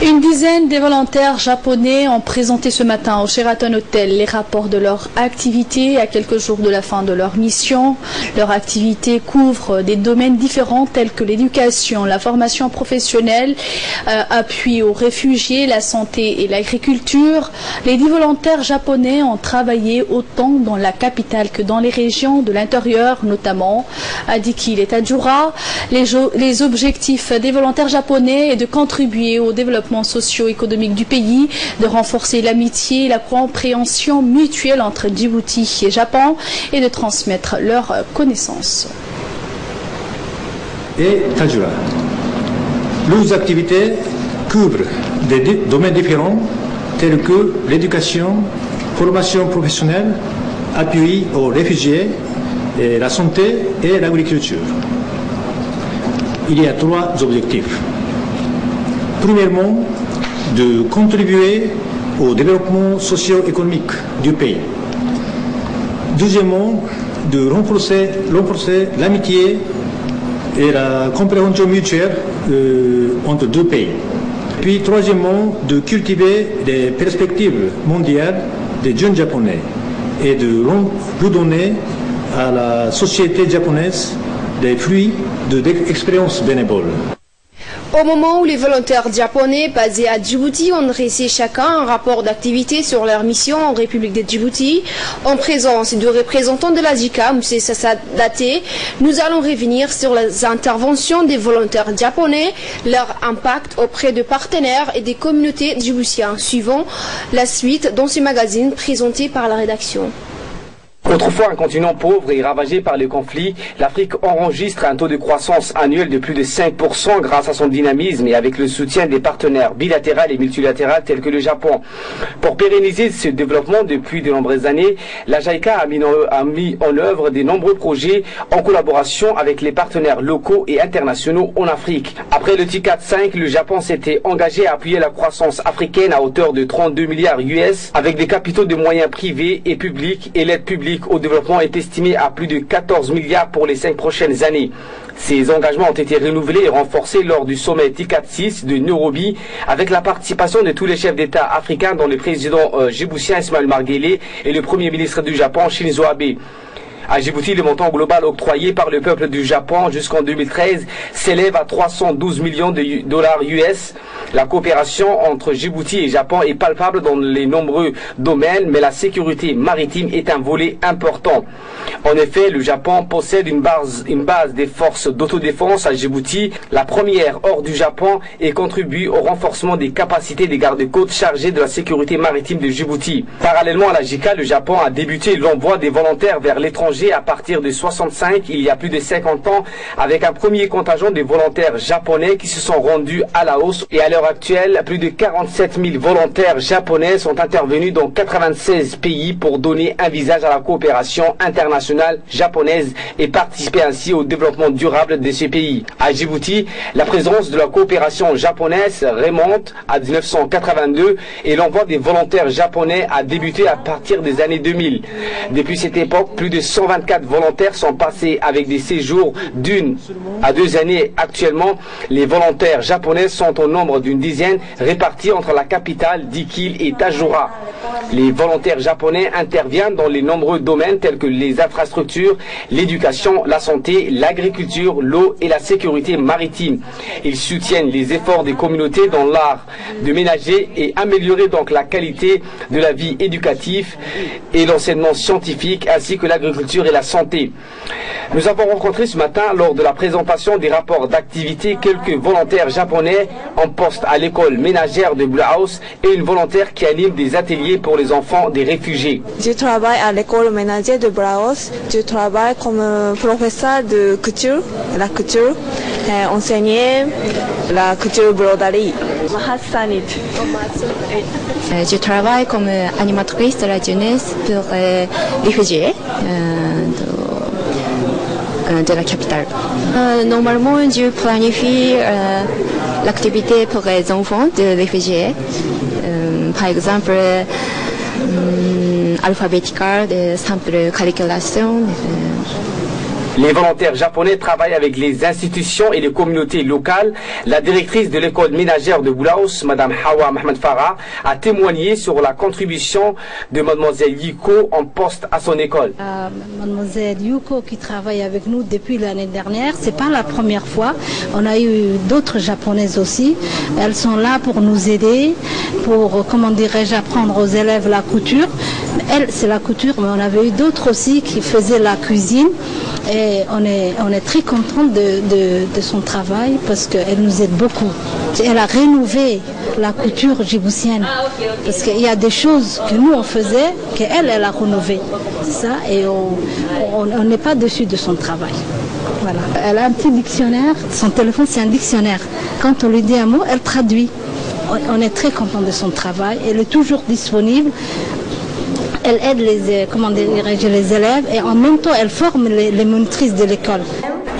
Une dizaine des volontaires japonais ont présenté ce matin au Sheraton Hotel les rapports de leur activité à quelques jours de la fin de leur mission. Leur activité couvre des domaines différents tels que l'éducation, la formation professionnelle, appui aux réfugiés, la santé et l'agriculture. Les 10 volontaires japonais ont travaillé autant dans la capitale que dans les régions de l'intérieur, notamment à Dikil et Tadjoura. Les objectifs des volontaires japonais est de contribuer au développement socio-économique du pays, de renforcer l'amitié et la compréhension mutuelle entre Djibouti et Japon et de transmettre leurs connaissances. Et Tadjoura. Leurs activités couvrent des domaines différents tels que l'éducation, formation professionnelle, appui aux réfugiés, et la santé et l'agriculture. Il y a 3 objectifs. Premièrement, de contribuer au développement socio-économique du pays. Deuxièmement, de renforcer l'amitié et la compréhension mutuelle entre deux pays. Puis troisièmement, de cultiver des perspectives mondiales des jeunes japonais et de redonner à la société japonaise des fruits de l'expérience bénévole. Au moment où les volontaires japonais basés à Djibouti ont dressé chacun un rapport d'activité sur leur mission en République de Djibouti, en présence de représentants de la JICA, M. Sassadate, nous allons revenir sur les interventions des volontaires japonais, leur impact auprès de partenaires et des communautés djiboutiennes, suivant la suite dans ce magazine présenté par la rédaction. Autrefois un continent pauvre et ravagé par les conflits, l'Afrique enregistre un taux de croissance annuel de plus de 5% grâce à son dynamisme et avec le soutien des partenaires bilatéraux et multilatéraux tels que le Japon. Pour pérenniser ce développement depuis de nombreuses années, la JICA a mis en œuvre de nombreux projets en collaboration avec les partenaires locaux et internationaux en Afrique. Après le TICAD 5, le Japon s'était engagé à appuyer la croissance africaine à hauteur de 32 milliards US avec des capitaux de moyens privés et publics, et l'aide publique au développement est estimé à plus de 14 milliards pour les 5 prochaines années. Ces engagements ont été renouvelés et renforcés lors du sommet TICAD 6 de Nairobi avec la participation de tous les chefs d'État africains dont le président djiboutien Ismaël Marguerite et le premier ministre du Japon Shinzo Abe. À Djibouti, le montant global octroyé par le peuple du Japon jusqu'en 2013 s'élève à 312 millions de dollars US. La coopération entre Djibouti et Japon est palpable dans les nombreux domaines, mais la sécurité maritime est un volet important. En effet, le Japon possède une base des forces d'autodéfense à Djibouti, la première hors du Japon, et contribue au renforcement des capacités des gardes-côtes chargés de la sécurité maritime de Djibouti. Parallèlement à la JICA, le Japon a débuté l'envoi des volontaires vers l'étranger à partir de 65, il y a plus de 50 ans, avec un premier contingent de volontaires japonais qui se sont rendus à Laos. Et à l'heure actuelle, plus de 47 000 volontaires japonais sont intervenus dans 96 pays pour donner un visage à la coopération internationale japonaise et participer ainsi au développement durable de ces pays. À Djibouti, la présence de la coopération japonaise remonte à 1982 et l'envoi des volontaires japonais a débuté à partir des années 2000. Depuis cette époque, plus de 124 volontaires sont passés avec des séjours d'1 à 2 années. Actuellement, les volontaires japonais sont au nombre d'une dizaine répartis entre la capitale, Dikil et Tadjoura. Les volontaires japonais interviennent dans les nombreux domaines tels que les infrastructures, l'éducation, la santé, l'agriculture, l'eau et la sécurité maritime. Ils soutiennent les efforts des communautés dans l'art de ménager et améliorer donc la qualité de la vie éducative et l'enseignement scientifique ainsi que l'agriculture et la santé. Nous avons rencontré ce matin lors de la présentation des rapports d'activité quelques volontaires japonais en poste à l'école ménagère de Blaus et une volontaire qui anime des ateliers pour les enfants des réfugiés. Je travaille à l'école ménagère de Blaus. Je travaille comme professeur de couture, la couture, enseigner la couture broderie. Je travaille comme animatrice de la jeunesse pour les réfugiés de la capitale. Normalement, je planifie l'activité pour les enfants de réfugiés. Par exemple, alphabétique, de simple calculation. Les volontaires japonais travaillent avec les institutions et les communautés locales. La directrice de l'école ménagère de Boulaos, Madame Hawa Mohamed Farah, a témoigné sur la contribution de Mademoiselle Yuko en poste à son école. Mademoiselle Yuko qui travaille avec nous depuis l'année dernière, c'est pas la première fois. On a eu d'autres japonaises aussi. Elles sont là pour nous aider, pour, comment dirais-je, apprendre aux élèves la couture. Elle, c'est la couture, mais on avait eu d'autres aussi qui faisaient la cuisine. Et on est très content de son travail parce qu'elle nous aide beaucoup. Elle a rénové la couture djiboutienne parce qu'il y a des choses que nous on faisait qu'elle a rénové. C'est ça, et on n'est pas dessus de son travail. Voilà. Elle a un petit dictionnaire, son téléphone c'est un dictionnaire. Quand on lui dit un mot, elle traduit. On est très content de son travail. Elle est toujours disponible. Elle aide les élèves et en même temps elle forme les monitrices de l'école.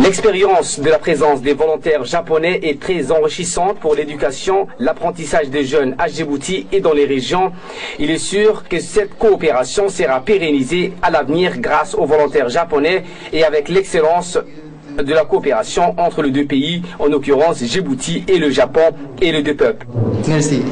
L'expérience de la présence des volontaires japonais est très enrichissante pour l'éducation, l'apprentissage des jeunes à Djibouti et dans les régions. Il est sûr que cette coopération sera pérennisée à l'avenir grâce aux volontaires japonais et avec l'excellence de la coopération entre les deux pays, en l'occurrence Djibouti et le Japon et les deux peuples. Merci.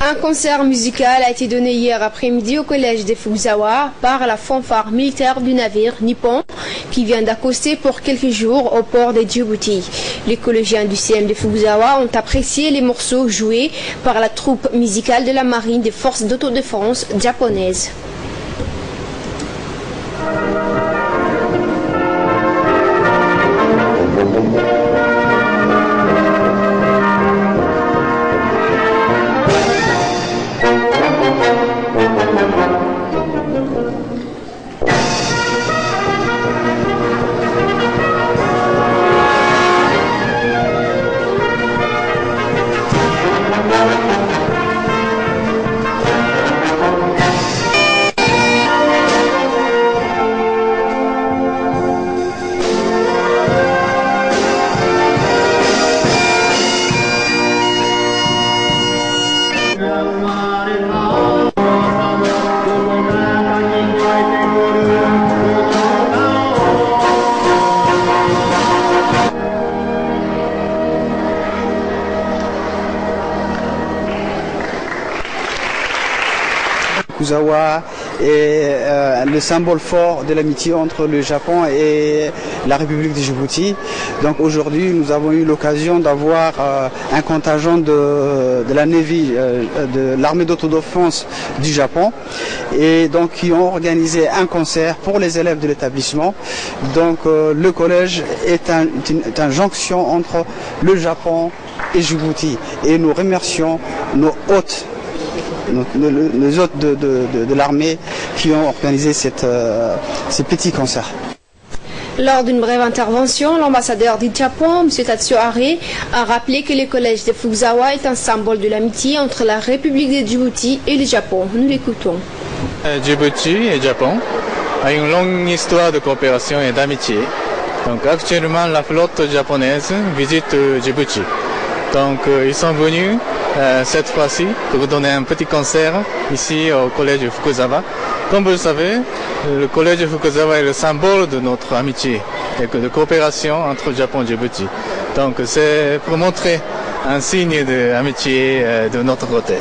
Un concert musical a été donné hier après-midi au collège de Fukuzawa par la fanfare militaire du navire Nippon qui vient d'accoster pour quelques jours au port de Djibouti. Les collégiens du CM de Fukuzawa ont apprécié les morceaux joués par la troupe musicale de la marine des forces d'autodéfense japonaises. Fukuzawa est le symbole fort de l'amitié entre le Japon et la République de Djibouti. Donc aujourd'hui, nous avons eu l'occasion d'avoir un contingent de la Navy, de l'armée d'autodéfense du Japon, et donc qui ont organisé un concert pour les élèves de l'établissement. Donc le collège est une jonction entre le Japon et Djibouti, et nous remercions nos hôtes de l'armée qui ont organisé ces petits concerts. Lors d'une brève intervention, l'ambassadeur du Japon, M. Tatsuo Are, a rappelé que le collège de Fukuzawa est un symbole de l'amitié entre la République de Djibouti et le Japon. Nous l'écoutons. Djibouti et Japon a une longue histoire de coopération et d'amitié. Donc actuellement, la flotte japonaise visite Djibouti. Donc ils sont venus cette fois-ci pour donner un petit concert ici au collège de Fukuzawa. Comme vous le savez, le collège de Fukuzawa est le symbole de notre amitié et de coopération entre le Japon et Djibouti. Donc c'est pour montrer un signe d'amitié de notre côté.